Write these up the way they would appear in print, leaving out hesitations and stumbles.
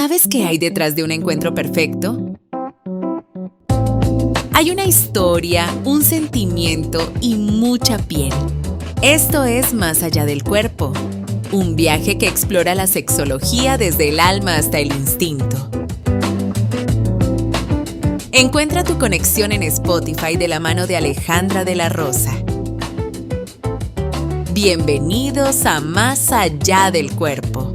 ¿Sabes qué hay detrás de un encuentro perfecto? Hay una historia, un sentimiento y mucha piel. Esto es Más allá del cuerpo, un viaje que explora la sexología desde el alma hasta el instinto. Encuentra tu conexión en Spotify de la mano de Alejandra de la Rosa. Bienvenidos a Más allá del cuerpo.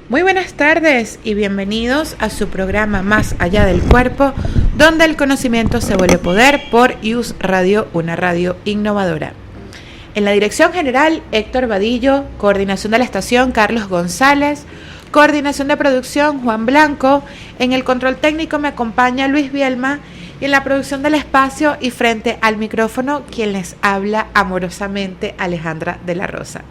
Muy buenas tardes y bienvenidos a su programa Más allá del cuerpo, donde el conocimiento se vuelve poder por IUS Radio, una radio innovadora. En la dirección general, Héctor Vadillo, coordinación de la estación, Carlos González, coordinación de producción, Juan Blanco, en el control técnico me acompaña Luis Bielma y en la producción del espacio y frente al micrófono, quien les habla amorosamente, Alejandra de la Rosa.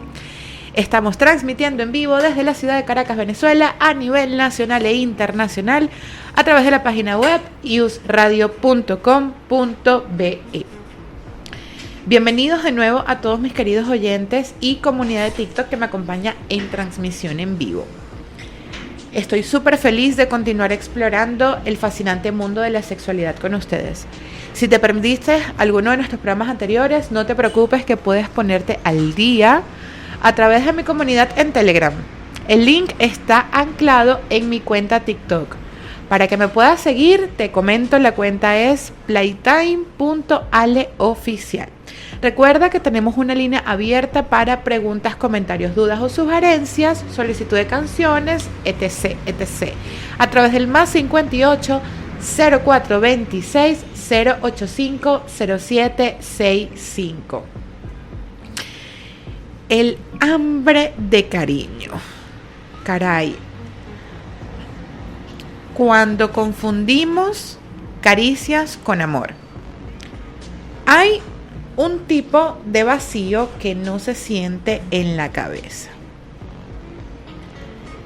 Estamos transmitiendo en vivo desde la ciudad de Caracas, Venezuela, a nivel nacional e internacional, a través de la página web iusradio.com.be. Bienvenidos de nuevo a todos mis queridos oyentes y comunidad de TikTok que me acompaña en transmisión en vivo. Estoy súper feliz de continuar explorando el fascinante mundo de la sexualidad con ustedes. Si te perdiste alguno de nuestros programas anteriores, no te preocupes que puedes ponerte al día a través de mi comunidad en Telegram. El link está anclado en mi cuenta TikTok. Para que me puedas seguir, te comento, la cuenta es playtime.aleoficial. Recuerda que tenemos una línea abierta para preguntas, comentarios, dudas o sugerencias, solicitud de canciones, etc. A través del más 58 0426 085 0765. El hambre de cariño. Caray. Cuando confundimos caricias con amor. Hay un tipo de vacío que no se siente en la cabeza.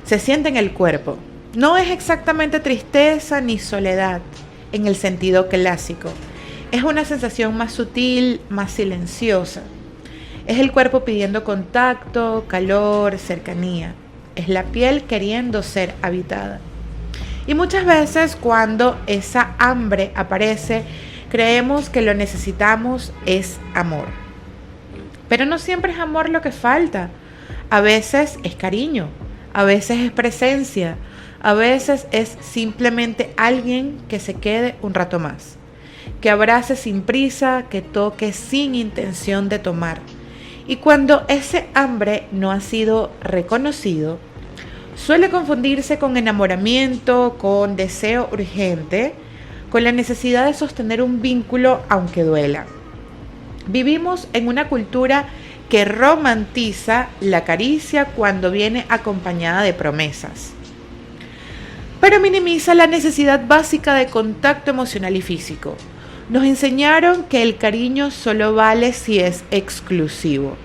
Se siente en el cuerpo. No es exactamente tristeza ni soledad en el sentido clásico. Es una sensación más sutil, más silenciosa. Es el cuerpo pidiendo contacto, calor, cercanía. Es la piel queriendo ser habitada. Y muchas veces cuando esa hambre aparece, creemos que lo necesitamos es amor. Pero no siempre es amor lo que falta. A veces es cariño, a veces es presencia, a veces es simplemente alguien que se quede un rato más, que abrace sin prisa, que toque sin intención de tomar. Y cuando ese hambre no ha sido reconocido, suele confundirse con enamoramiento, con deseo urgente, con la necesidad de sostener un vínculo aunque duela. Vivimos en una cultura que romantiza la caricia cuando viene acompañada de promesas, pero minimiza la necesidad básica de contacto emocional y físico. Nos enseñaron que el cariño solo vale si es exclusivo,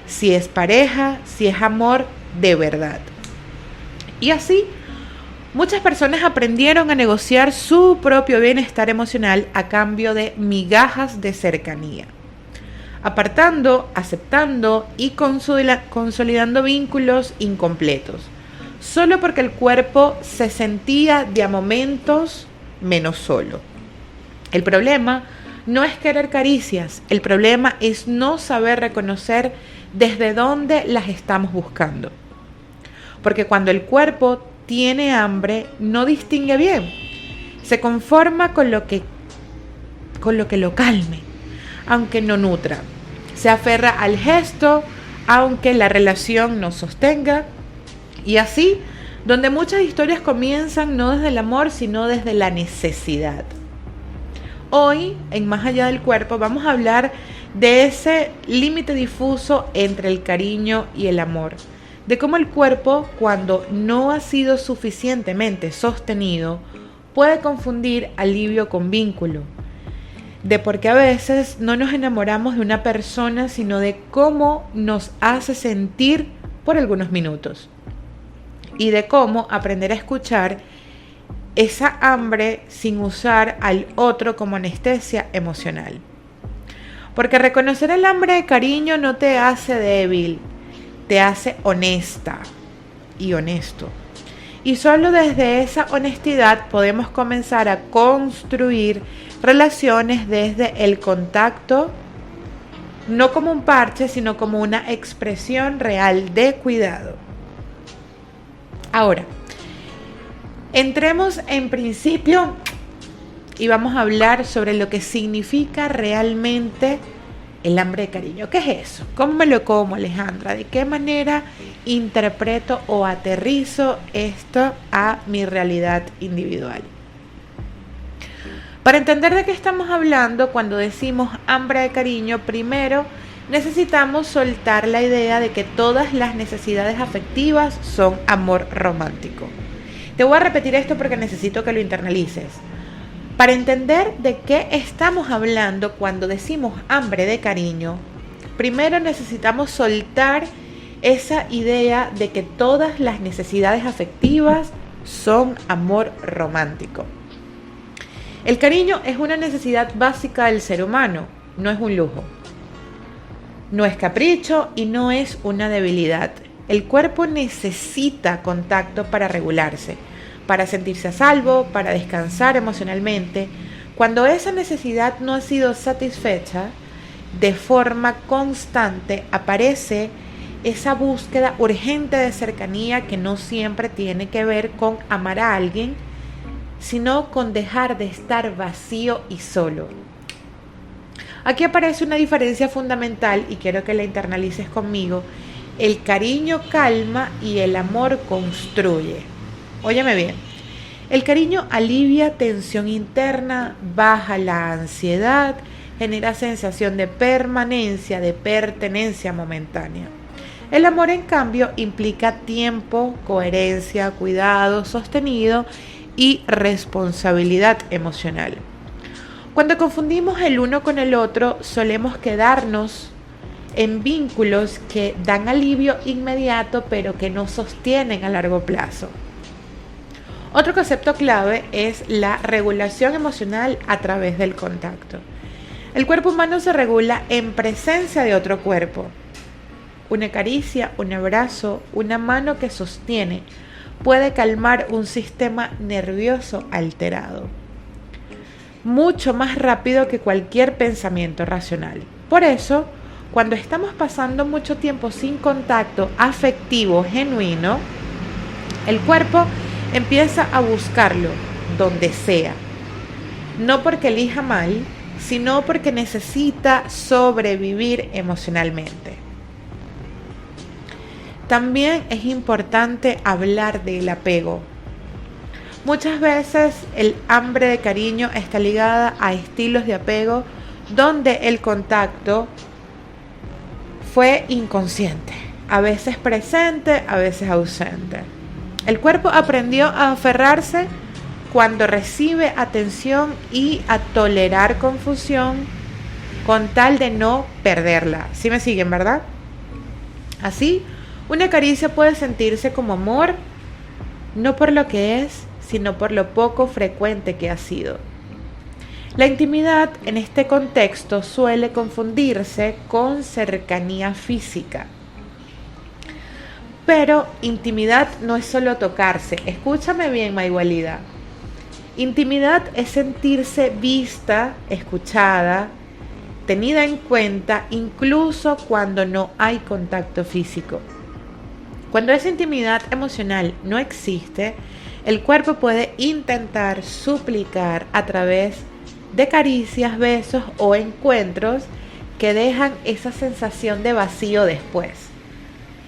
si es pareja, si es amor de verdad. Y así, muchas personas aprendieron a negociar su propio bienestar emocional a cambio de migajas de cercanía, apartando, aceptando y consolidando vínculos incompletos, solo porque el cuerpo se sentía de a momentos menos solo. El problema no es querer caricias, el problema es no saber reconocer desde dónde las estamos buscando. Porque cuando el cuerpo tiene hambre, no distingue bien. Se conforma con lo que lo calme, aunque no nutra. Se aferra al gesto, aunque la relación no sostenga. Y así, donde muchas historias comienzan no desde el amor, sino desde la necesidad. Hoy, en Más allá del cuerpo, vamos a hablar de ese límite difuso entre el cariño y el amor. De cómo el cuerpo, cuando no ha sido suficientemente sostenido, puede confundir alivio con vínculo. De por qué a veces no nos enamoramos de una persona, sino de cómo nos hace sentir por algunos minutos. Y de cómo aprender a escuchar esa hambre sin usar al otro como anestesia emocional. Porque reconocer el hambre de cariño no te hace débil, te hace honesta y honesto. Y solo desde esa honestidad podemos comenzar a construir relaciones desde el contacto, no como un parche, sino como una expresión real de cuidado. Ahora, entremos en principio y vamos a hablar sobre lo que significa realmente el hambre de cariño. ¿Qué es eso? ¿Cómo me lo como, Alejandra? ¿De qué manera interpreto o aterrizo esto a mi realidad individual? Para entender de qué estamos hablando cuando decimos hambre de cariño, primero necesitamos soltar la idea de que todas las necesidades afectivas son amor romántico. Te voy a repetir esto porque necesito que lo internalices. Para entender de qué estamos hablando cuando decimos hambre de cariño, primero necesitamos soltar esa idea de que todas las necesidades afectivas son amor romántico. El cariño es una necesidad básica del ser humano, no es un lujo. No es capricho y no es una debilidad. El cuerpo necesita contacto para regularse, para sentirse a salvo, para descansar emocionalmente. Cuando esa necesidad no ha sido satisfecha, de forma constante aparece esa búsqueda urgente de cercanía que no siempre tiene que ver con amar a alguien, sino con dejar de estar vacío y solo. Aquí aparece una diferencia fundamental y quiero que la internalices conmigo. El cariño calma y el amor construye. Óyeme bien, el cariño alivia tensión interna, baja la ansiedad, genera sensación de permanencia, de pertenencia momentánea. El amor, en cambio, implica tiempo, coherencia, cuidado sostenido y responsabilidad emocional. Cuando confundimos el uno con el otro, solemos quedarnos en vínculos que dan alivio inmediato, pero que no sostienen a largo plazo. Otro concepto clave es la regulación emocional a través del contacto. El cuerpo humano se regula en presencia de otro cuerpo. Una caricia, un abrazo, una mano que sostiene puede calmar un sistema nervioso alterado, mucho más rápido que cualquier pensamiento racional. Por eso, cuando estamos pasando mucho tiempo sin contacto afectivo genuino, el cuerpo empieza a buscarlo donde sea, no porque elija mal, sino porque necesita sobrevivir emocionalmente. También es importante hablar del apego. Muchas veces el hambre de cariño está ligada a estilos de apego donde el contacto fue inconsciente, a veces presente, a veces ausente. El cuerpo aprendió a aferrarse cuando recibe atención y a tolerar confusión con tal de no perderla. ¿Sí me siguen, verdad? Así, una caricia puede sentirse como amor, no por lo que es, sino por lo poco frecuente que ha sido. La intimidad en este contexto suele confundirse con cercanía física. Pero intimidad no es solo tocarse. Escúchame bien, Mayhualida. Intimidad es sentirse vista, escuchada, tenida en cuenta, incluso cuando no hay contacto físico. Cuando esa intimidad emocional no existe, el cuerpo puede intentar suplicar a través de caricias, besos o encuentros que dejan esa sensación de vacío después.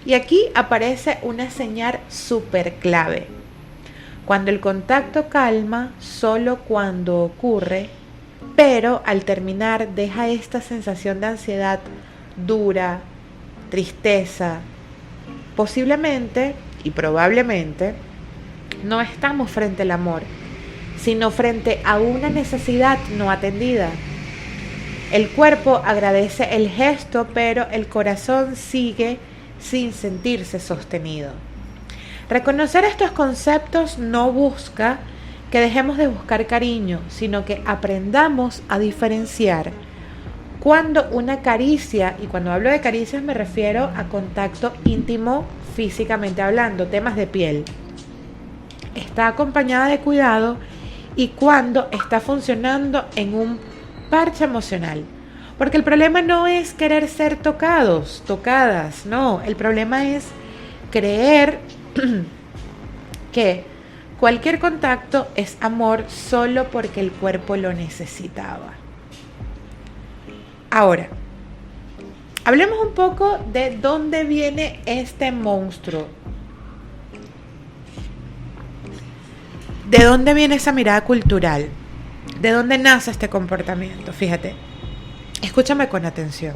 Y aquí aparece una señal súper clave. Cuando el contacto calma, solo cuando ocurre, pero al terminar deja esta sensación de ansiedad dura, tristeza. Posiblemente y probablemente no estamos frente al amor, sino frente a una necesidad no atendida. El cuerpo agradece el gesto, pero el corazón sigue sin sentirse sostenido. Reconocer estos conceptos no busca que dejemos de buscar cariño, sino que aprendamos a diferenciar cuando una caricia, y cuando hablo de caricias me refiero a contacto íntimo físicamente hablando, temas de piel, está acompañada de cuidado y cuando está funcionando en un parche emocional. Porque el problema no es querer ser tocados, tocadas, no, el problema es creer que cualquier contacto es amor solo porque el cuerpo lo necesitaba. Ahora, hablemos un poco de dónde viene este monstruo. ¿De dónde viene esa mirada cultural? ¿De dónde nace este comportamiento? Fíjate, escúchame con atención.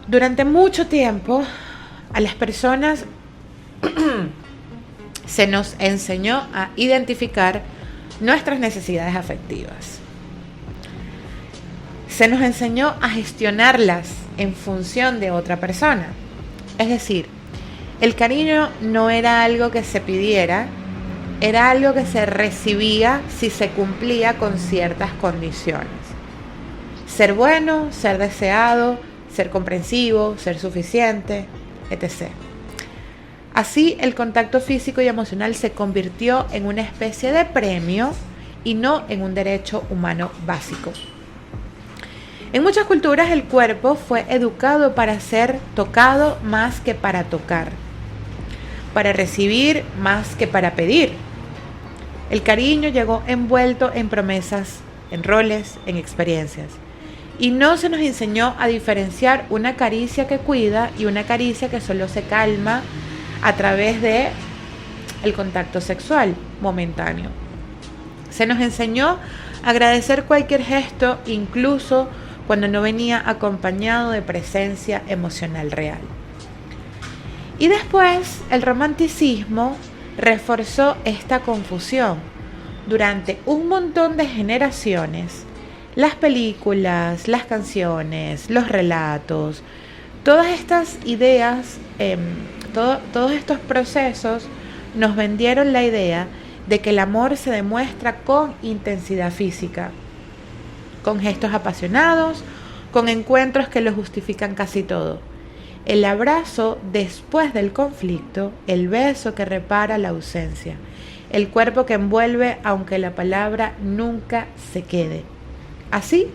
Durante mucho tiempo, a las personas se nos enseñó a identificar nuestras necesidades afectivas. Se nos enseñó a gestionarlas en función de otra persona. Es decir, el cariño no era algo que se pidiera, era algo que se recibía si se cumplía con ciertas condiciones. Ser bueno, ser deseado, ser comprensivo, ser suficiente, etc. Así, el contacto físico y emocional se convirtió en una especie de premio y no en un derecho humano básico. En muchas culturas el cuerpo fue educado para ser tocado más que para tocar, para recibir más que para pedir. El cariño llegó envuelto en promesas, en roles, en experiencias. Y no se nos enseñó a diferenciar una caricia que cuida y una caricia que solo se calma a través de el contacto sexual momentáneo. Se nos enseñó a agradecer cualquier gesto, incluso cuando no venía acompañado de presencia emocional real. Y después el romanticismo reforzó esta confusión. Durante un montón de generaciones, las películas, las canciones, los relatos, todas estas ideas, todos estos procesos nos vendieron la idea de que el amor se demuestra con intensidad física, con gestos apasionados, con encuentros que lo justifican casi todo. El abrazo después del conflicto, el beso que repara la ausencia, el cuerpo que envuelve aunque la palabra nunca se quede. Así,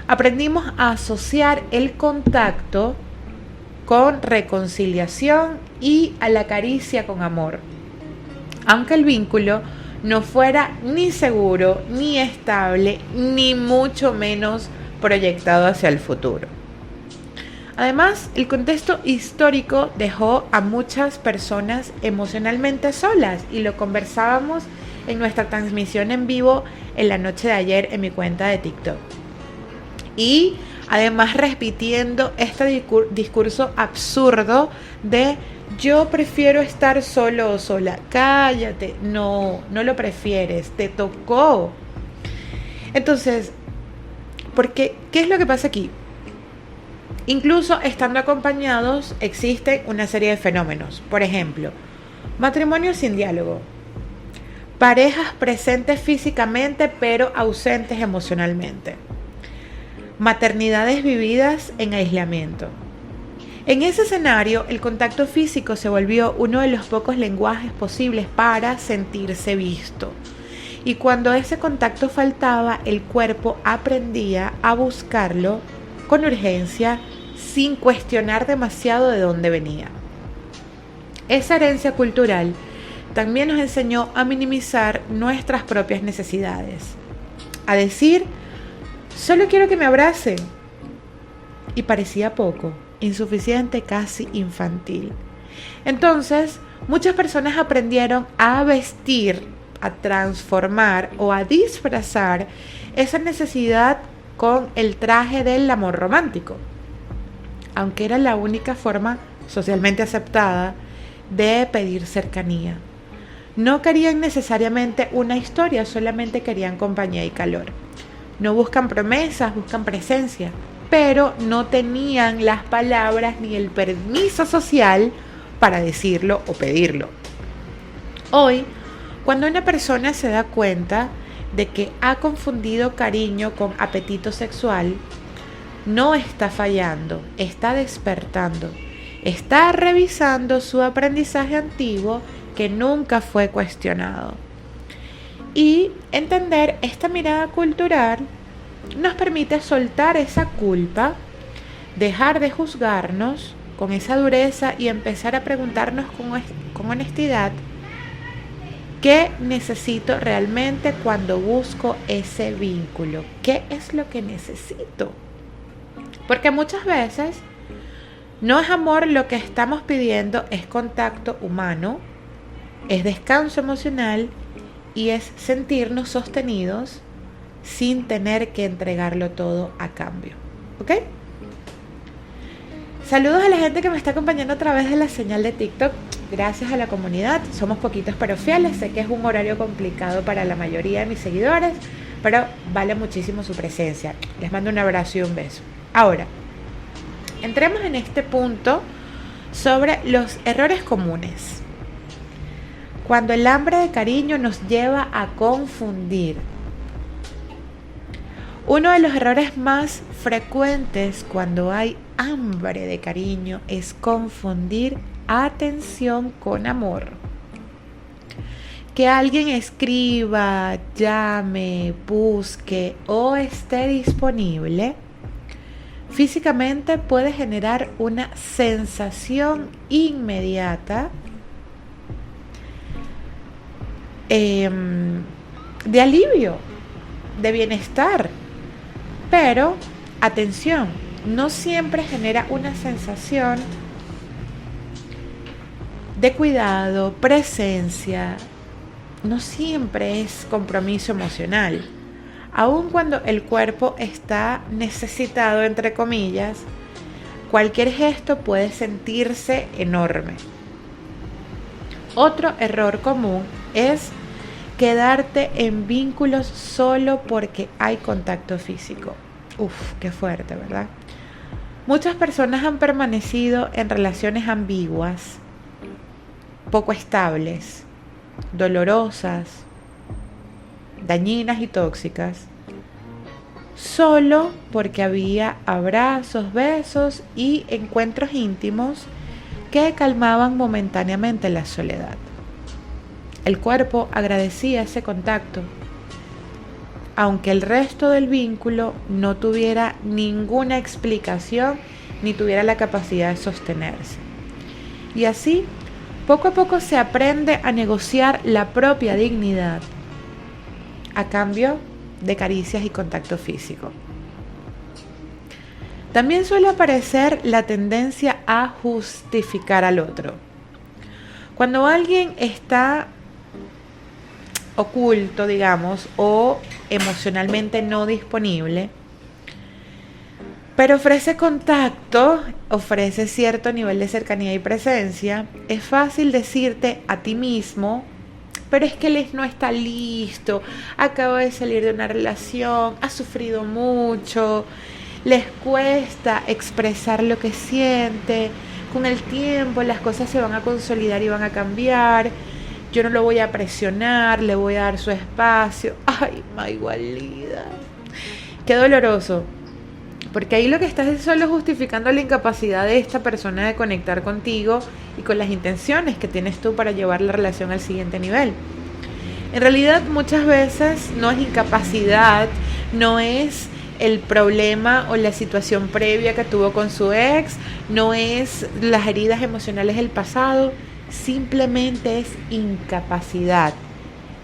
aprendimos a asociar el contacto con reconciliación y a la caricia con amor, aunque el vínculo no fuera ni seguro, ni estable, ni mucho menos proyectado hacia el futuro. Además, el contexto histórico dejó a muchas personas emocionalmente solas y lo conversábamos en nuestra transmisión en vivo en la noche de ayer en mi cuenta de TikTok. Y además repitiendo este discurso absurdo de yo prefiero estar solo o sola. Cállate, no lo prefieres, te tocó. Entonces, ¿qué es lo que pasa aquí? Incluso estando acompañados existen una serie de fenómenos. Por ejemplo, matrimonios sin diálogo, parejas presentes físicamente pero ausentes emocionalmente, maternidades vividas en aislamiento. En ese escenario, el contacto físico se volvió uno de los pocos lenguajes posibles para sentirse visto. Y cuando ese contacto faltaba, el cuerpo aprendía a buscarlo con urgencia, sin cuestionar demasiado de dónde venía. Esa herencia cultural también nos enseñó a minimizar nuestras propias necesidades, a decir, solo quiero que me abracen. Y parecía poco, insuficiente, casi infantil. Entonces, muchas personas aprendieron a vestir, a transformar o a disfrazar esa necesidad con el traje del amor romántico, aunque era la única forma socialmente aceptada de pedir cercanía. No querían necesariamente una historia, solamente querían compañía y calor. No buscan promesas, buscan presencia, pero no tenían las palabras ni el permiso social para decirlo o pedirlo. Hoy, Cuando una persona se da cuenta de que ha confundido cariño con apetito sexual, no está fallando, está despertando, está revisando su aprendizaje antiguo que nunca fue cuestionado. Y entender esta mirada cultural nos permite soltar esa culpa, dejar de juzgarnos con esa dureza y empezar a preguntarnos con honestidad qué necesito realmente cuando busco ese vínculo, qué es lo que necesito. Porque muchas veces no es amor lo que estamos pidiendo, es contacto humano, es descanso emocional y es sentirnos sostenidos sin tener que entregarlo todo a cambio. ¿Ok? Saludos a la gente que me está acompañando a través de la señal de TikTok. Gracias a la comunidad. Somos poquitos pero fieles. Sé que es un horario complicado para la mayoría de mis seguidores, pero vale muchísimo su presencia. Les mando un abrazo y un beso. Ahora, entremos en este punto sobre los errores comunes. Cuando el hambre de cariño nos lleva a confundir. Uno de los errores más frecuentes cuando hay hambre de cariño es confundir atención con amor. Que alguien escriba, llame, busque o esté disponible físicamente puede generar una sensación inmediata de alivio, de bienestar. Pero, atención, no siempre genera una sensación de cuidado, presencia, no siempre es compromiso emocional. Aun cuando el cuerpo está necesitado, entre comillas, cualquier gesto puede sentirse enorme. Otro error común es quedarte en vínculos solo porque hay contacto físico. Uf, qué fuerte, ¿verdad? Muchas personas han permanecido en relaciones ambiguas, poco estables, dolorosas, dañinas y tóxicas, solo porque había abrazos, besos y encuentros íntimos que calmaban momentáneamente la soledad. El cuerpo agradecía ese contacto, aunque el resto del vínculo no tuviera ninguna explicación ni tuviera la capacidad de sostenerse. Y así, poco a poco se aprende a negociar la propia dignidad a cambio de caricias y contacto físico. También suele aparecer la tendencia a justificar al otro. Cuando alguien está oculto, digamos, o emocionalmente no disponible, pero ofrece contacto, ofrece cierto nivel de cercanía y presencia, es fácil decirte a ti mismo, pero es que él no está listo, acaba de salir de una relación, ha sufrido mucho, les cuesta expresar lo que siente, con el tiempo las cosas se van a consolidar y van a cambiar, yo no lo voy a presionar, le voy a dar su espacio. Ay, Maigualida, qué doloroso, porque ahí lo que estás es solo justificando la incapacidad de esta persona de conectar contigo y con las intenciones que tienes tú para llevar la relación al siguiente nivel. En realidad muchas veces no es incapacidad, no es el problema o la situación previa que tuvo con su ex, no es las heridas emocionales del pasado, simplemente es incapacidad,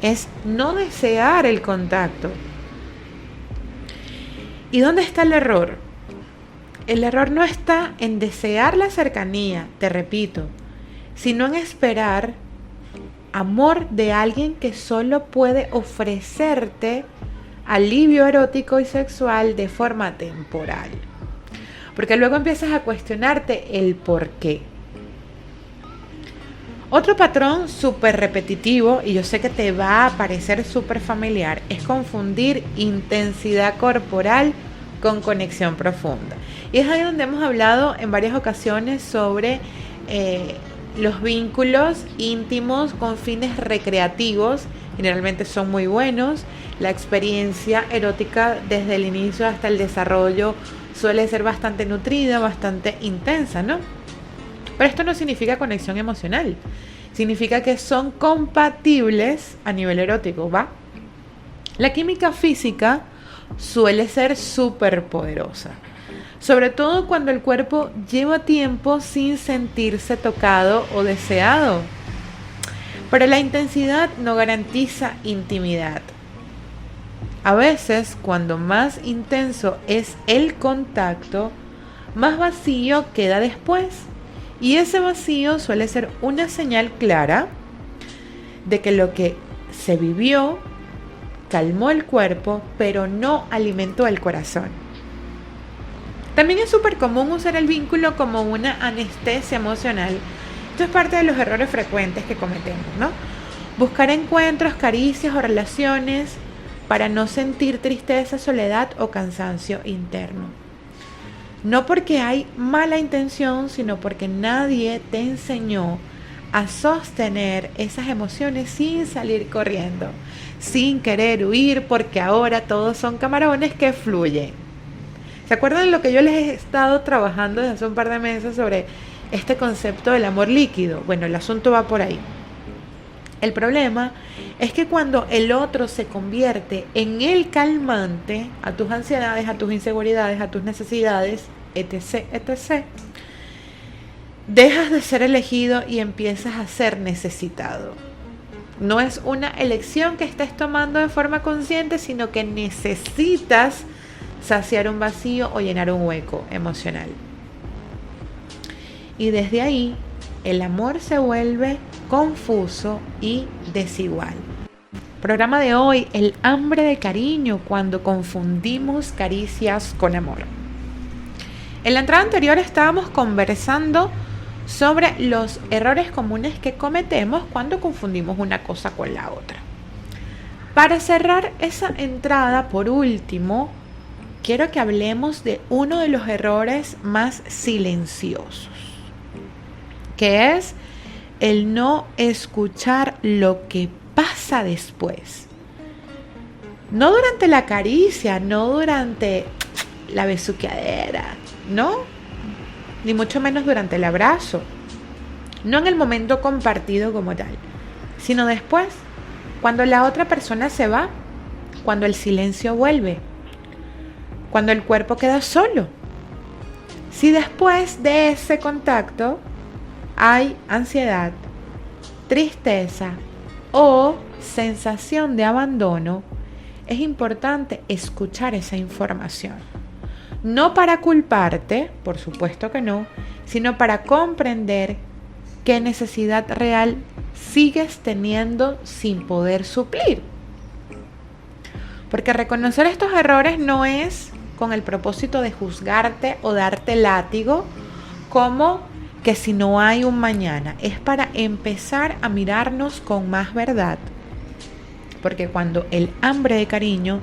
es no desear el contacto. ¿Y dónde está el error? El error no está en desear la cercanía, te repito, sino en esperar amor de alguien que solo puede ofrecerte alivio erótico y sexual de forma temporal. Porque luego empiezas a cuestionarte el por qué. Otro patrón súper repetitivo, y yo sé que te va a parecer súper familiar, es confundir intensidad corporal con conexión profunda. Y es ahí donde hemos hablado en varias ocasiones sobre Los vínculos íntimos con fines recreativos generalmente son muy buenos. La experiencia erótica desde el inicio hasta el desarrollo suele ser bastante nutrida, bastante intensa, ¿no? Pero esto no significa conexión emocional. Significa que son compatibles a nivel erótico, ¿va? La química física suele ser súper poderosa, sobre todo cuando el cuerpo lleva tiempo sin sentirse tocado o deseado. Pero la intensidad no garantiza intimidad. A veces, cuando más intenso es el contacto, más vacío queda después. Y ese vacío suele ser una señal clara de que lo que se vivió calmó el cuerpo, pero no alimentó el corazón. También es súper común usar el vínculo como una anestesia emocional. Esto es parte de los errores frecuentes que cometemos, ¿no? Buscar encuentros, caricias o relaciones para no sentir tristeza, soledad o cansancio interno. No porque hay mala intención, sino porque nadie te enseñó a sostener esas emociones sin salir corriendo, sin querer huir, porque ahora todos son camarones que fluyen. ¿Se acuerdan de lo que yo les he estado trabajando desde hace un par de meses sobre este concepto del amor líquido? Bueno, el asunto va por ahí. El problema es que cuando el otro se convierte en el calmante a tus ansiedades, a tus inseguridades, a tus necesidades, etc., etc., dejas de ser elegido y empiezas a ser necesitado. No es una elección que estés tomando de forma consciente, sino que necesitas saciar un vacío o llenar un hueco emocional. Y desde ahí, el amor se vuelve confuso y desigual. Programa de hoy, el hambre de cariño cuando confundimos caricias con amor. En la entrada anterior estábamos conversando sobre los errores comunes que cometemos cuando confundimos una cosa con la otra. Para cerrar esa entrada, por último, quiero que hablemos de uno de los errores más silenciosos, que es el no escuchar lo que pasa después. No durante la caricia, no durante la besuqueadera, ¿no? Ni mucho menos durante el abrazo. No en el momento compartido como tal, sino después, cuando la otra persona se va, cuando el silencio vuelve, cuando el cuerpo queda solo. Si después de ese contacto hay ansiedad, tristeza o sensación de abandono, es importante escuchar esa información. No para culparte, por supuesto que no, sino para comprender qué necesidad real sigues teniendo sin poder suplir. Porque reconocer estos errores no es con el propósito de juzgarte o darte látigo, como que si no hay un mañana. Es para empezar a mirarnos con más verdad. Porque cuando el hambre de cariño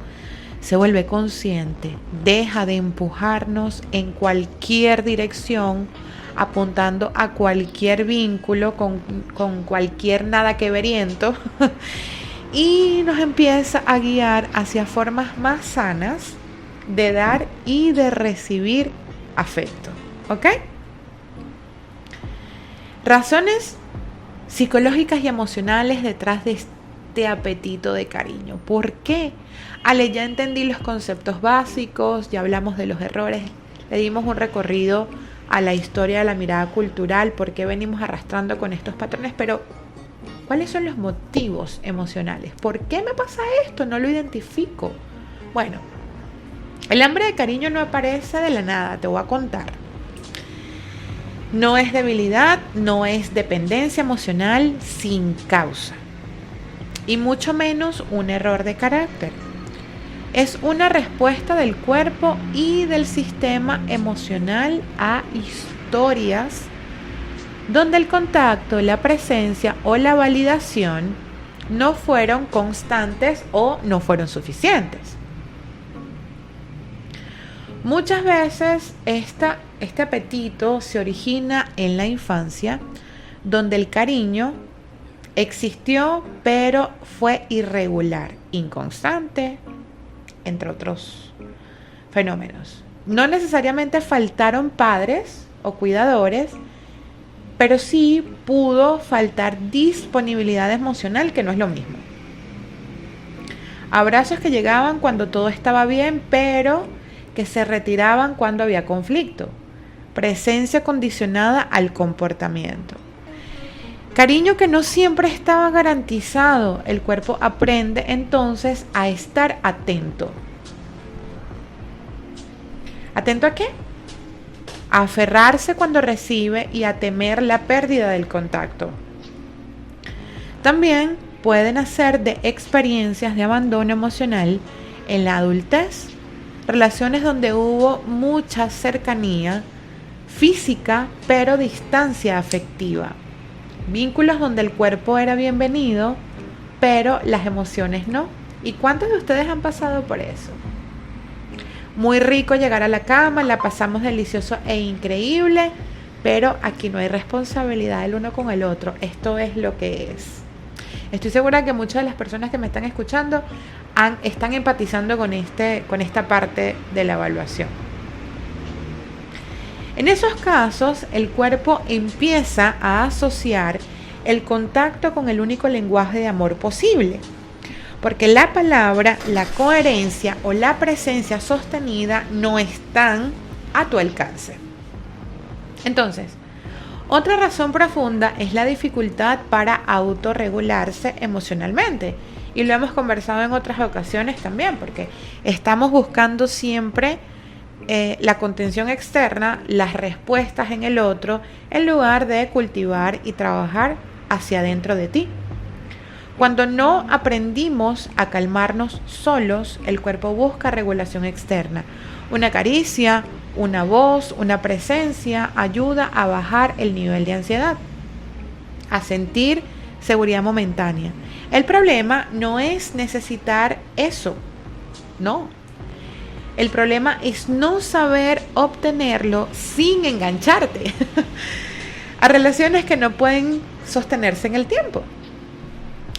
se vuelve consciente, deja de empujarnos en cualquier dirección, apuntando a cualquier vínculo con cualquier nada que veriento y nos empieza a guiar hacia formas más sanas de dar y de recibir afecto. ¿Ok? Razones psicológicas y emocionales detrás de este apetito de cariño. ¿Por qué? Ale, ya entendí los conceptos básicos, ya hablamos de los errores, le dimos un recorrido a la historia de la mirada cultural, por qué venimos arrastrando con estos patrones, pero ¿cuáles son los motivos emocionales? ¿Por qué me pasa esto? No lo identifico. Bueno, el hambre de cariño no aparece de la nada, te voy a contar. No es debilidad, no es dependencia emocional sin causa, y mucho menos un error de carácter. Es una respuesta del cuerpo y del sistema emocional a historias donde el contacto, la presencia o la validación no fueron constantes o no fueron suficientes. Muchas veces este apetito se origina en la infancia, donde el cariño existió, pero fue irregular, inconstante, entre otros fenómenos. No necesariamente faltaron padres o cuidadores, pero sí pudo faltar disponibilidad emocional, que no es lo mismo. Abrazos que llegaban cuando todo estaba bien, pero que se retiraban cuando había conflicto. Presencia condicionada al comportamiento. Cariño que no siempre estaba garantizado. El cuerpo aprende entonces a estar atento. ¿Atento a qué? A aferrarse cuando recibe y a temer la pérdida del contacto. También pueden nacer de experiencias de abandono emocional en la adultez, relaciones donde hubo mucha cercanía física, pero distancia afectiva. Vínculos donde el cuerpo era bienvenido, pero las emociones no. ¿Y cuántos de ustedes han pasado por eso? Muy rico llegar a la cama, la pasamos delicioso e increíble, pero aquí no hay responsabilidad el uno con el otro. Esto es lo que es. Estoy segura que muchas de las personas que me están escuchando están empatizando con esta parte de la evaluación. En esos casos, el cuerpo empieza a asociar el contacto con el único lenguaje de amor posible, porque la palabra, la coherencia o la presencia sostenida no están a tu alcance. Entonces, otra razón profunda es la dificultad para autorregularse emocionalmente. Y lo hemos conversado en otras ocasiones también, porque estamos buscando siempre la contención externa, las respuestas en el otro, en lugar de cultivar y trabajar hacia adentro de ti. Cuando no aprendimos a calmarnos solos, el cuerpo busca regulación externa. Una caricia, una voz, una presencia ayuda a bajar el nivel de ansiedad, a sentir seguridad momentánea. El problema no es necesitar eso, no. El problema es no saber obtenerlo sin engancharte a relaciones que no pueden sostenerse en el tiempo.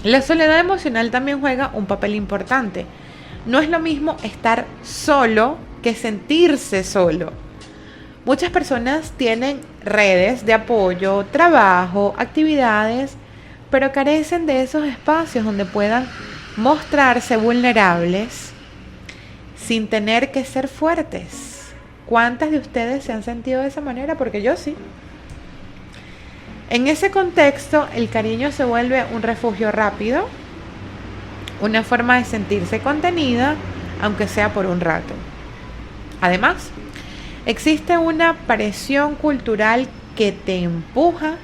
La soledad emocional también juega un papel importante. No es lo mismo estar solo que sentirse solo. Muchas personas tienen redes de apoyo, trabajo, actividades, pero carecen de esos espacios donde puedan mostrarse vulnerables sin tener que ser fuertes. ¿Cuántas de ustedes se han sentido de esa manera? Porque yo sí. En ese contexto, el cariño se vuelve un refugio rápido, una forma de sentirse contenida, aunque sea por un rato. Además, existe una presión cultural que te empuja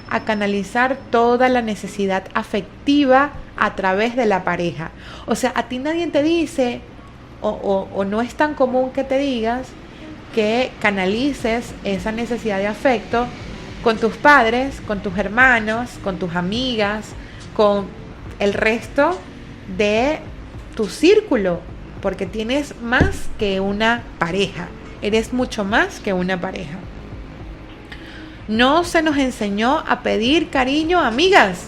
a canalizar toda la necesidad afectiva a través de la pareja. O sea, a ti nadie te dice, o no es tan común que te digas que canalices esa necesidad de afecto con tus padres, con tus hermanos, con tus amigas, con el resto de tu círculo, porque tienes más que una pareja, eres mucho más que una pareja. No se nos enseñó a pedir cariño a amigas,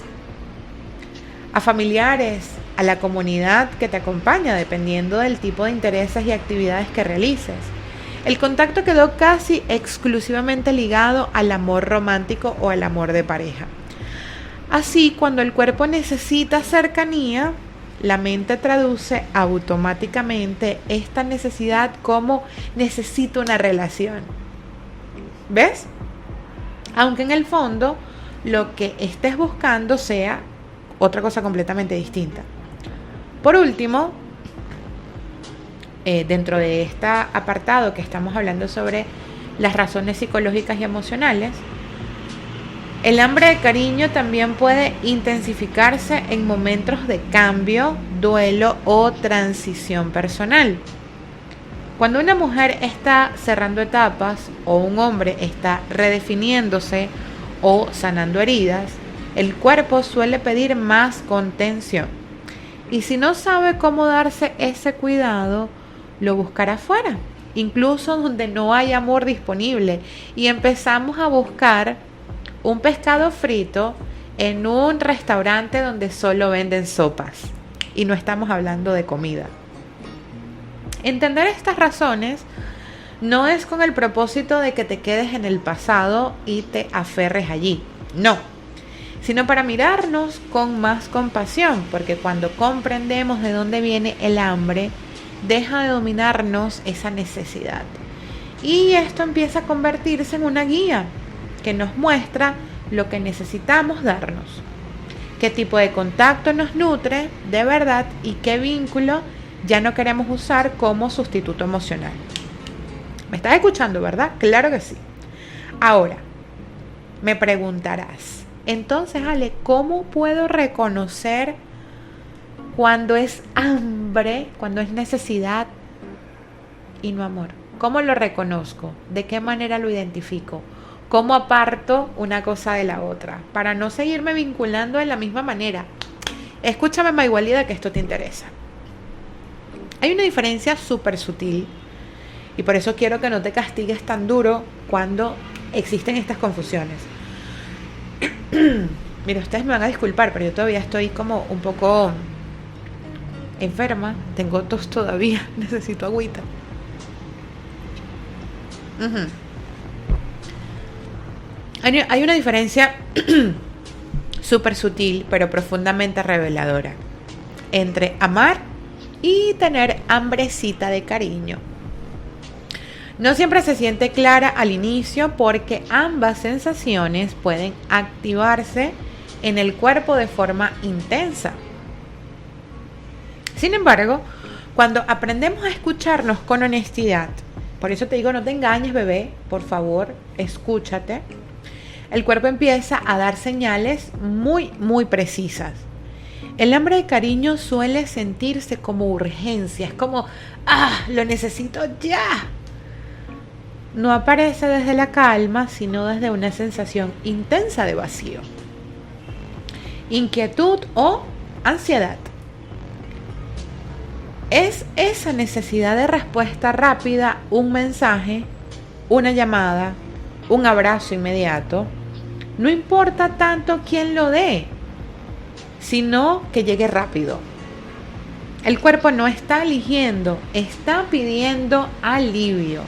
a familiares, a la comunidad que te acompaña, dependiendo del tipo de intereses y actividades que realices. El contacto quedó casi exclusivamente ligado al amor romántico o al amor de pareja. Así, cuando el cuerpo necesita cercanía, la mente traduce automáticamente esta necesidad como necesito una relación. ¿Ves? Aunque en el fondo lo que estés buscando sea otra cosa completamente distinta. Por último, dentro de este apartado que estamos hablando sobre las razones psicológicas y emocionales, el hambre de cariño también puede intensificarse en momentos de cambio, duelo o transición personal. Cuando una mujer está cerrando etapas o un hombre está redefiniéndose o sanando heridas, el cuerpo suele pedir más contención. Y si no sabe cómo darse ese cuidado, lo buscará afuera, incluso donde no hay amor disponible, y empezamos a buscar un pescado frito en un restaurante donde solo venden sopas y no estamos hablando de comida. Entender estas razones no es con el propósito de que te quedes en el pasado y te aferres allí, no, sino para mirarnos con más compasión, porque cuando comprendemos de dónde viene el hambre, deja de dominarnos esa necesidad. Y esto empieza a convertirse en una guía que nos muestra lo que necesitamos darnos, qué tipo de contacto nos nutre de verdad y qué vínculo ya no queremos usar como sustituto emocional. ¿Me estás escuchando, verdad? Claro que sí. Ahora, me preguntarás, entonces, Ale, ¿cómo puedo reconocer cuando es hambre, cuando es necesidad y no amor? ¿Cómo lo reconozco? ¿De qué manera lo identifico? ¿Cómo aparto una cosa de la otra? Para no seguirme vinculando de la misma manera. Escúchame, Maigualida, que esto te interesa. Hay una diferencia súper sutil y por eso quiero que no te castigues tan duro cuando existen estas confusiones. Mira, ustedes me van a disculpar, pero yo todavía estoy como un poco enferma. Tengo tos todavía, necesito agüita. Hay una diferencia súper sutil, pero profundamente reveladora entre amar y tener hambrecita de cariño. No siempre se siente clara al inicio porque ambas sensaciones pueden activarse en el cuerpo de forma intensa. Sin embargo, cuando aprendemos a escucharnos con honestidad, por eso te digo, no te engañes, bebé, por favor, escúchate, el cuerpo empieza a dar señales muy, muy precisas. El hambre de cariño suele sentirse como urgencia, es como, lo necesito ya. No aparece desde la calma, sino desde una sensación intensa de vacío, inquietud o ansiedad. Es esa necesidad de respuesta rápida, un mensaje, una llamada, un abrazo inmediato. No importa tanto quién lo dé, sino que llegue rápido. El cuerpo no está eligiendo, está pidiendo alivio.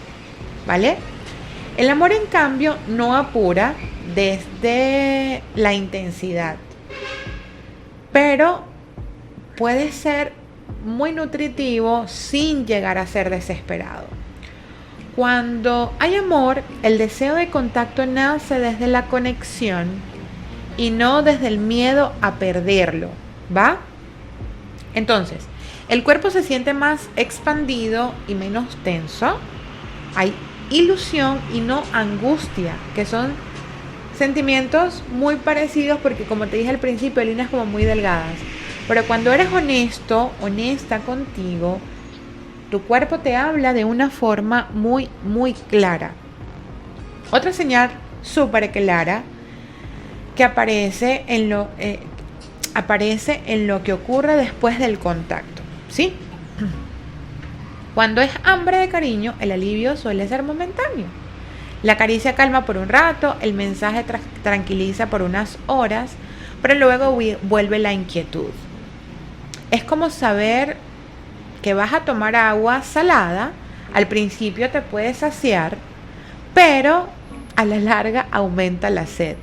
¿Vale? El amor, en cambio, no apura desde la intensidad, pero puede ser muy nutritivo sin llegar a ser desesperado. Cuando hay amor, el deseo de contacto nace desde la conexión y no desde el miedo a perderlo, ¿va? Entonces, el cuerpo se siente más expandido y menos tenso. Hay ilusión y no angustia, que son sentimientos muy parecidos porque, como te dije al principio, líneas como muy delgadas. Pero cuando eres honesto, honesta contigo, tu cuerpo te habla de una forma muy, muy clara. Otra señal súper clara que aparece en lo que ocurre después del contacto, ¿sí? Cuando es hambre de cariño, el alivio suele ser momentáneo. La caricia calma por un rato, el mensaje tranquiliza por unas horas, pero luego vuelve la inquietud. Es como saber que vas a tomar agua salada, al principio te puede saciar, pero a la larga aumenta la sed.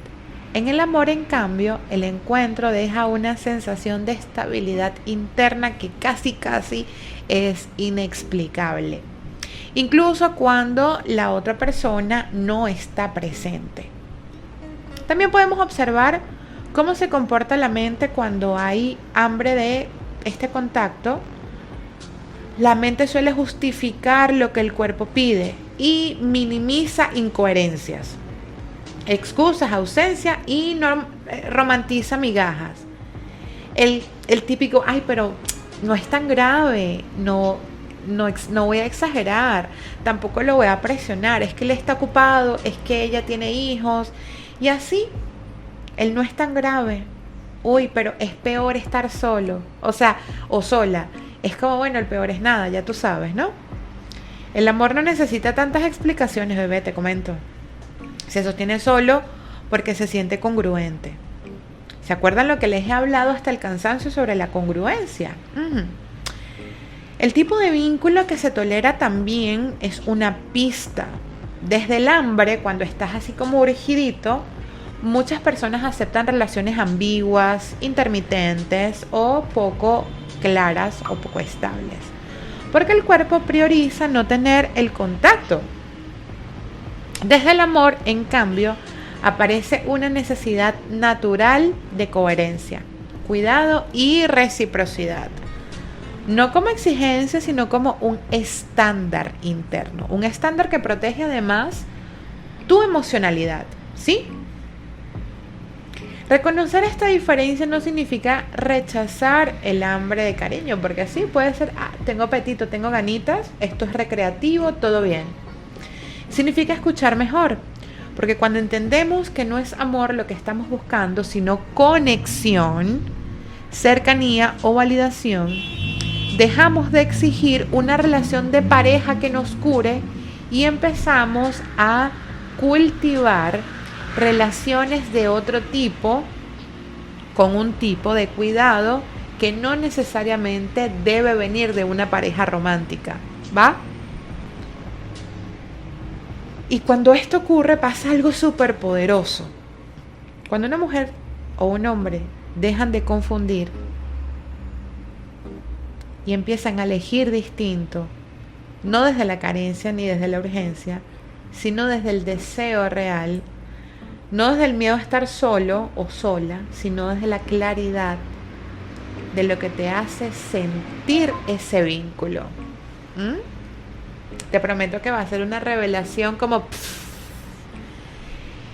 En el amor, en cambio, el encuentro deja una sensación de estabilidad interna que casi es inexplicable, incluso cuando la otra persona no está presente. También podemos observar cómo se comporta la mente cuando hay hambre de este contacto. La mente suele justificar lo que el cuerpo pide y minimiza incoherencias, excusas, ausencia y romantiza migajas. El típico, pero no es tan grave, no voy a exagerar, tampoco lo voy a presionar, es que él está ocupado, es que ella tiene hijos, y así, él no es tan grave. Uy, pero es peor estar solo, o sola. Es como, bueno, el peor es nada, ya tú sabes, ¿no? El amor no necesita tantas explicaciones, bebé, te comento. Se sostiene solo porque se siente congruente. ¿Se acuerdan lo que les he hablado hasta el cansancio sobre la congruencia? El tipo de vínculo que se tolera también es una pista. Desde el hambre, cuando estás así como urgidito, muchas personas aceptan relaciones ambiguas, intermitentes o poco claras o poco estables, porque el cuerpo prioriza no tener el contacto. Desde el amor, en cambio, aparece una necesidad natural de coherencia, cuidado y reciprocidad. No como exigencia, sino como un estándar interno. Un estándar que protege además tu emocionalidad, ¿sí? Reconocer esta diferencia no significa rechazar el hambre de cariño, porque sí, puede ser, tengo apetito, tengo ganitas, esto es recreativo, todo bien. Significa escuchar mejor, porque cuando entendemos que no es amor lo que estamos buscando, sino conexión, cercanía o validación, dejamos de exigir una relación de pareja que nos cure y empezamos a cultivar relaciones de otro tipo, con un tipo de cuidado que no necesariamente debe venir de una pareja romántica, ¿va? Y cuando esto ocurre pasa algo súper poderoso. Cuando una mujer o un hombre dejan de confundir y empiezan a elegir distinto, no desde la carencia ni desde la urgencia, sino desde el deseo real, no desde el miedo a estar solo o sola, sino desde la claridad de lo que te hace sentir ese vínculo. Te prometo que va a ser una revelación como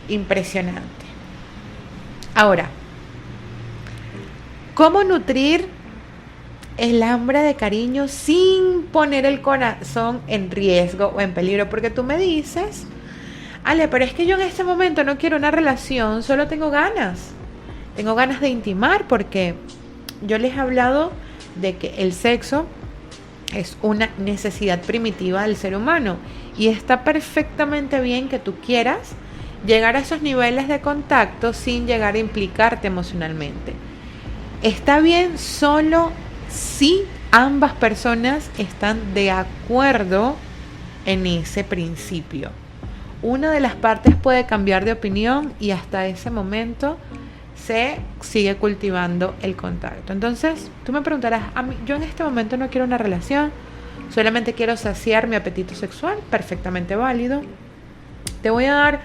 impresionante. Ahora, ¿cómo nutrir el hambre de cariño sin poner el corazón en riesgo o en peligro? Porque tú me dices, Ale, pero es que yo en este momento no quiero una relación, solo tengo ganas de intimar, porque yo les he hablado de que el sexo es una necesidad primitiva del ser humano y está perfectamente bien que tú quieras llegar a esos niveles de contacto sin llegar a implicarte emocionalmente. Está bien solo si ambas personas están de acuerdo en ese principio. Una de las partes puede cambiar de opinión y hasta ese momento se sigue cultivando el contacto. Entonces, tú me preguntarás, yo en este momento no quiero una relación, solamente quiero saciar mi apetito sexual, perfectamente válido. Te voy a dar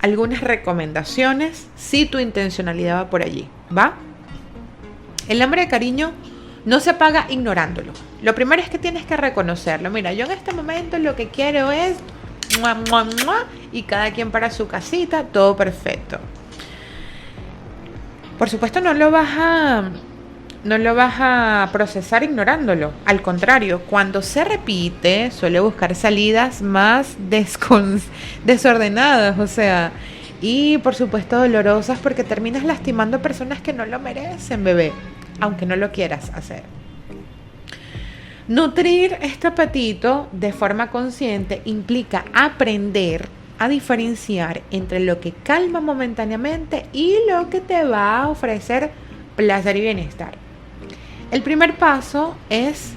algunas recomendaciones si tu intencionalidad va por allí, ¿va? El hambre de cariño no se apaga ignorándolo. Lo primero es que tienes que reconocerlo. Mira, yo en este momento lo que quiero es y cada quien para su casita, todo perfecto. Por supuesto no lo vas a procesar ignorándolo. Al contrario, cuando se repite, suele buscar salidas más desordenadas, o sea, y por supuesto dolorosas, porque terminas lastimando a personas que no lo merecen, bebé, aunque no lo quieras hacer. Nutrir este apetito de forma consciente implica aprender a diferenciar entre lo que calma momentáneamente y lo que te va a ofrecer placer y bienestar. El primer paso es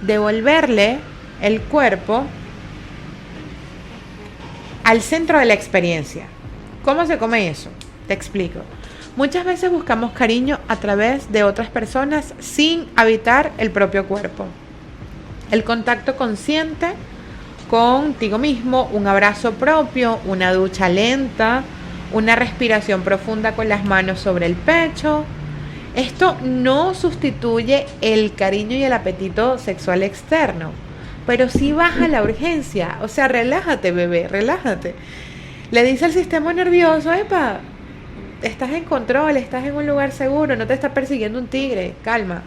devolverle el cuerpo al centro de la experiencia. ¿Cómo se come eso? Te explico. Muchas veces buscamos cariño a través de otras personas sin habitar el propio cuerpo. El contacto consciente contigo mismo, un abrazo propio, una ducha lenta, una respiración profunda con las manos sobre el pecho. Esto no sustituye el cariño y el apetito sexual externo, pero sí baja la urgencia. O sea, relájate, bebé, relájate. Le dice al sistema nervioso, epa, estás en control, estás en un lugar seguro, no te está persiguiendo un tigre, calma.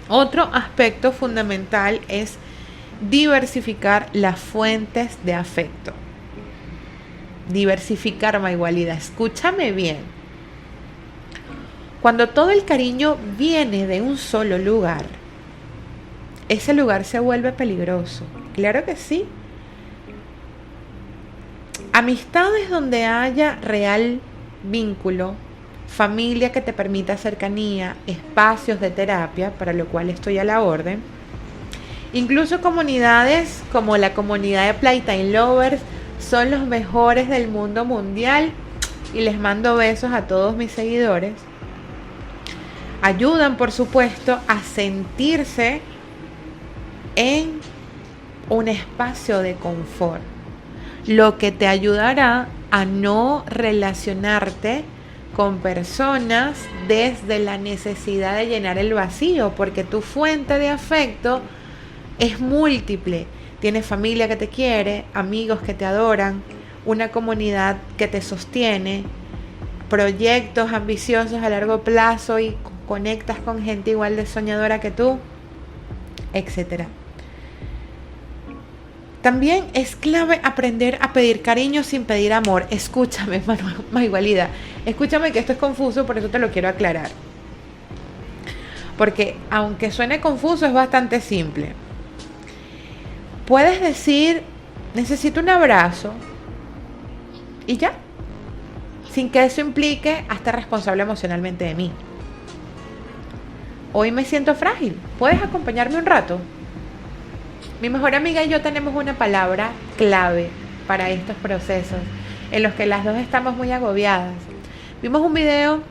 Otro aspecto fundamental es diversificar las fuentes de afecto. Diversificar, Maigualida, escúchame bien. Cuando todo el cariño viene de un solo lugar, ese lugar se vuelve peligroso. Claro que sí. Amistades donde haya real vínculo, familia que te permita cercanía, espacios de terapia, para lo cual estoy a la orden. Incluso comunidades como la comunidad de Playtime Lovers son los mejores del mundo mundial y les mando besos a todos mis seguidores. Ayudan, por supuesto, a sentirse en un espacio de confort, lo que te ayudará a no relacionarte con personas desde la necesidad de llenar el vacío, porque tu fuente de afecto es múltiple. Tienes familia que te quiere, amigos que te adoran, una comunidad que te sostiene, proyectos ambiciosos a largo plazo y conectas con gente igual de soñadora que tú, etc. También es clave aprender a pedir cariño sin pedir amor. Escúchame, Mayualida, escúchame que esto es confuso, por eso te lo quiero aclarar. Porque aunque suene confuso, es bastante simple. Puedes decir, necesito un abrazo, y ya, sin que eso implique hazte responsable emocionalmente de mí. Hoy me siento frágil, ¿puedes acompañarme un rato? Mi mejor amiga y yo tenemos una palabra clave para estos procesos en los que las dos estamos muy agobiadas. Vimos un video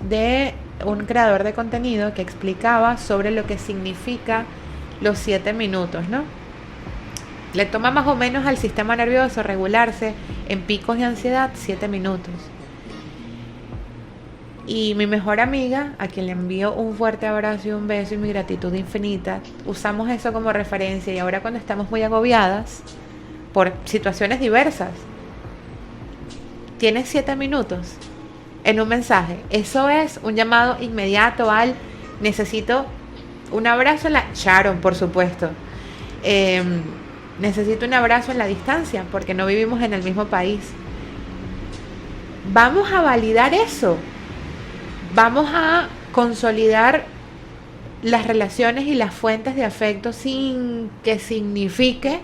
de un creador de contenido que explicaba sobre lo que significa los 7 minutos, ¿no? Le toma más o menos al sistema nervioso regularse en picos de ansiedad 7 minutos. Y mi mejor amiga, a quien le envío un fuerte abrazo y un beso y mi gratitud infinita, usamos eso como referencia y ahora cuando estamos muy agobiadas por situaciones diversas, tienes 7 minutos en un mensaje. Eso es un llamado inmediato al necesito un abrazo en la... Sharon, por supuesto. Necesito un abrazo en la distancia porque no vivimos en el mismo país. Vamos a validar eso. Vamos a consolidar las relaciones y las fuentes de afecto sin que signifique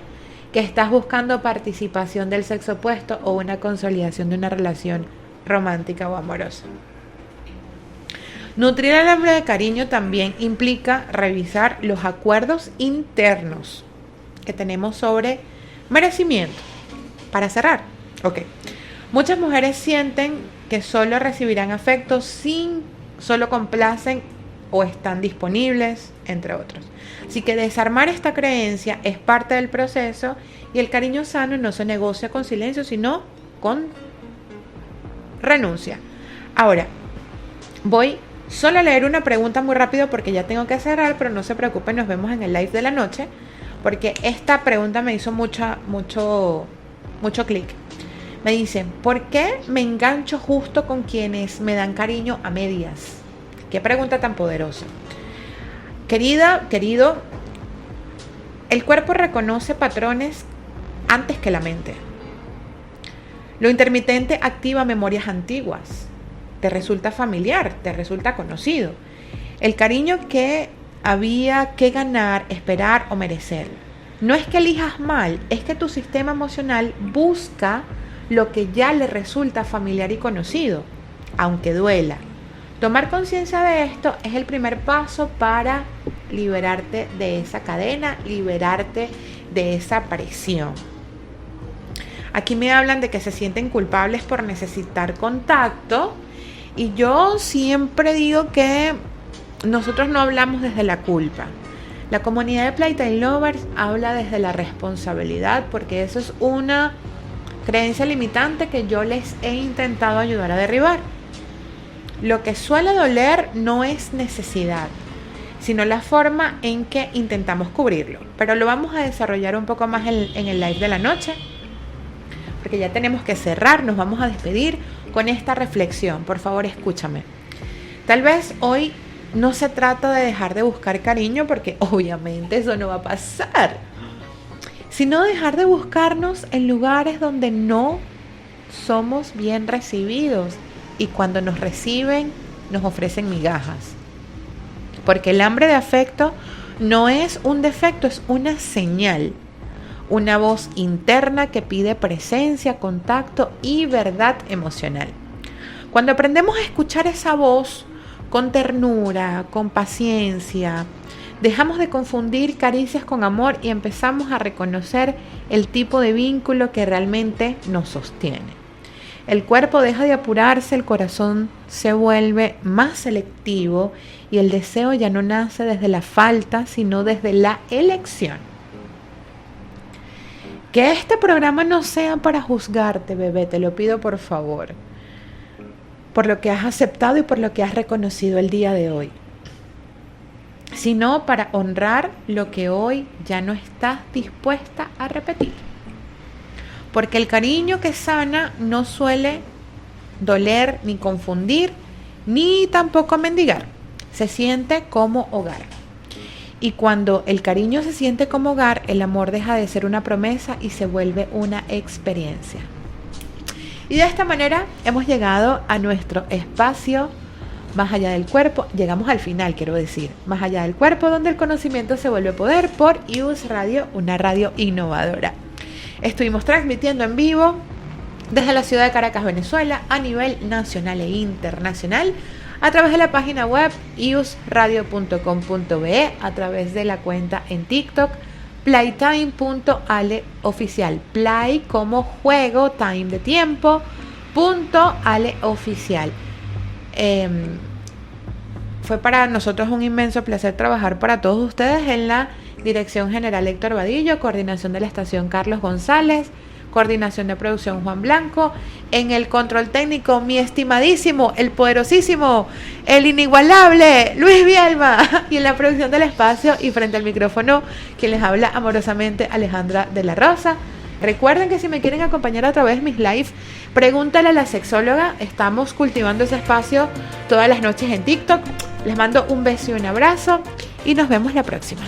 que estás buscando participación del sexo opuesto o una consolidación de una relación romántica o amorosa. Nutrir el hambre de cariño también implica revisar los acuerdos internos que tenemos sobre merecimiento. Para cerrar, muchas mujeres sienten que solo recibirán afecto sin solo complacen o están disponibles, entre otros. Así que desarmar esta creencia es parte del proceso y el cariño sano no se negocia con silencio, sino con renuncia. Ahora, voy solo a leer una pregunta muy rápido porque ya tengo que cerrar, pero no se preocupen, nos vemos en el live de la noche, porque esta pregunta me hizo mucho clic. Me dicen, ¿por qué me engancho justo con quienes me dan cariño a medias? Qué pregunta tan poderosa. Querido, el cuerpo reconoce patrones antes que la mente. Lo intermitente activa memorias antiguas. Te resulta familiar, te resulta conocido. El cariño que había que ganar, esperar o merecer. No es que elijas mal, es que tu sistema emocional busca lo que ya le resulta familiar y conocido, aunque duela. Tomar conciencia de esto es el primer paso para liberarte de esa cadena, liberarte de esa presión. Aquí me hablan de que se sienten culpables por necesitar contacto y yo siempre digo que nosotros no hablamos desde la culpa. La comunidad de Playtime Lovers habla desde la responsabilidad porque eso es una creencia limitante que yo les he intentado ayudar a derribar. Lo que suele doler no es necesidad, sino la forma en que intentamos cubrirlo. Pero lo vamos a desarrollar un poco más en el live de la noche, porque ya tenemos que cerrar, nos vamos a despedir con esta reflexión. Por favor, escúchame. Tal vez hoy no se trata de dejar de buscar cariño, porque obviamente eso no va a pasar, sino dejar de buscarnos en lugares donde no somos bien recibidos y cuando nos reciben nos ofrecen migajas. Porque el hambre de afecto no es un defecto, es una señal. una voz interna que pide presencia, contacto y verdad emocional. Cuando aprendemos a escuchar esa voz con ternura, con paciencia, dejamos de confundir caricias con amor y empezamos a reconocer el tipo de vínculo que realmente nos sostiene. El cuerpo deja de apurarse, el corazón se vuelve más selectivo y el deseo ya no nace desde la falta, sino desde la elección. Que este programa no sea para juzgarte, bebé, te lo pido por favor, por lo que has aceptado y por lo que has reconocido el día de hoy, sino para honrar lo que hoy ya no estás dispuesta a repetir. Porque el cariño que sana no suele doler ni confundir, ni tampoco mendigar. Se siente como hogar. Y cuando el cariño se siente como hogar, el amor deja de ser una promesa y se vuelve una experiencia. Y de esta manera hemos llegado a nuestro espacio Más allá del cuerpo. Llegamos al final, quiero decir. Más allá del cuerpo, donde el conocimiento se vuelve poder, por IUS Radio, una radio innovadora. Estuvimos transmitiendo en vivo desde la ciudad de Caracas, Venezuela, a nivel nacional e internacional, a través de la página web iusradio.com.be, a través de la cuenta en TikTok, playtime.aleoficial. Play como juego, time de tiempo, .aleoficial. Fue para nosotros un inmenso placer trabajar para todos ustedes en la Dirección General Héctor Vadillo, coordinación de la estación Carlos González, coordinación de producción Juan Blanco, en el control técnico mi estimadísimo, el poderosísimo, el inigualable Luis Bielma, y en la producción del espacio y frente al micrófono quien les habla amorosamente, Alejandra de la Rosa. Recuerden que si me quieren acompañar a través de mis lives, pregúntale a la sexóloga. Estamos cultivando ese espacio todas las noches en TikTok. Les mando un beso y un abrazo y nos vemos la próxima.